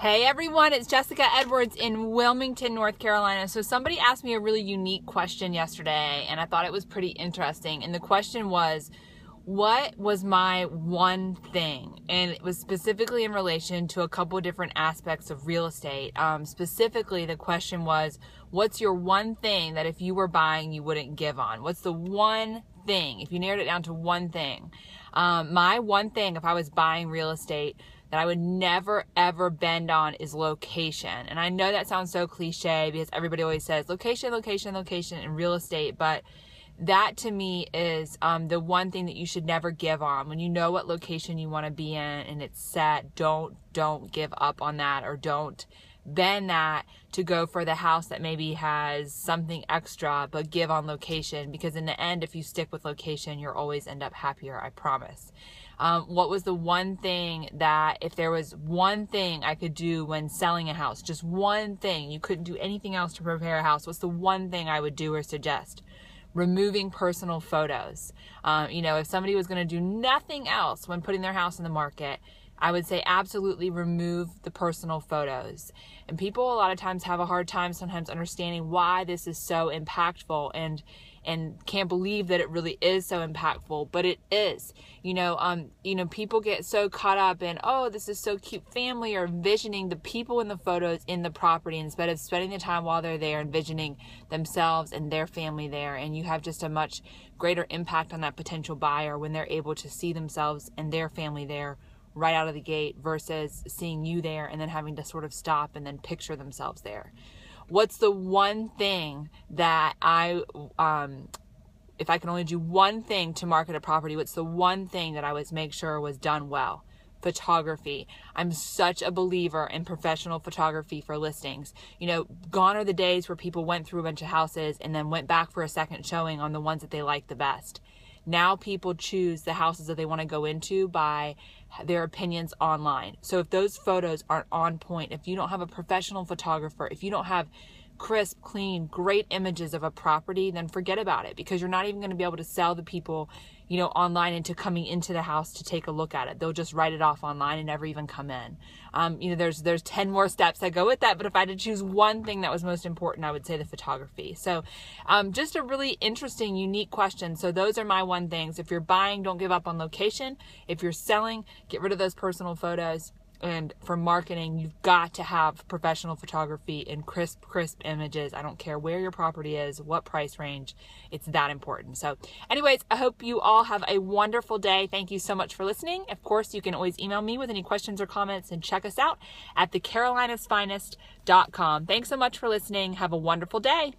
Hey everyone, it's Jessica Edwards in Wilmington, North Carolina. So somebody asked me a really unique question yesterday and I thought it was pretty interesting. And the question was, what was my one thing? And it was specifically in relation to a couple of different aspects of real estate. Specifically, the question was, what's your one thing that if you were buying, you wouldn't give on? What's the one thing, if you narrowed it down to one thing? My one thing, if I was buying real estate, that I would never ever bend on is location. And I know that sounds so cliche because everybody always says location, location, location in real estate, but that to me is the one thing that you should never give on. When you know what location you want to be in and it's set, don't give up on that, or don't bend that to go for the house that maybe has something extra, but give on location, because in the end, if you stick with location, you'll always end up happier, I promise. What was the one thing that, if there was one thing I could do when selling a house, just one thing, you couldn't do anything else to prepare a house, what's the one thing I would do or suggest? Removing personal photos. If somebody was going to do nothing else when putting their house in the market, I would say absolutely remove the personal photos. And people a lot of times have a hard time sometimes understanding why this is so impactful and can't believe that it really is so impactful, but it is. People get so caught up in, oh, this is so cute family, or envisioning the people in the photos in the property instead of spending the time while they're there, envisioning themselves and their family there. And you have just a much greater impact on that potential buyer when they're able to see themselves and their family there right out of the gate versus seeing you there and then having to sort of stop and then picture themselves there. What's the one thing that if I can only do one thing to market a property, what's the one thing that I would make sure was done well? Photography. I'm such a believer in professional photography for listings. Gone are the days where people went through a bunch of houses and then went back for a second showing on the ones that they liked the best. Now people choose the houses that they want to go into by their opinions online. So if those photos aren't on point, if you don't have a professional photographer, if you don't have crisp, clean, great images of a property, then forget about it, because you're not even going to be able to sell the people, online into coming into the house to take a look at it. They'll just write it off online and never even come in. There's 10 more steps that go with that, but if I had to choose one thing that was most important, I would say the photography. So just a really interesting, unique question. So those are my one things. If you're buying, don't give up on location. If you're selling, get rid of those personal photos. And for marketing, you've got to have professional photography and crisp images. I don't care where your property is, what price range, it's that important. So anyways, I hope you all have a wonderful day. Thank you so much for listening. Of course, you can always email me with any questions or comments, and check us out at thecarolinasfinest.com. Thanks so much for listening. Have a wonderful day.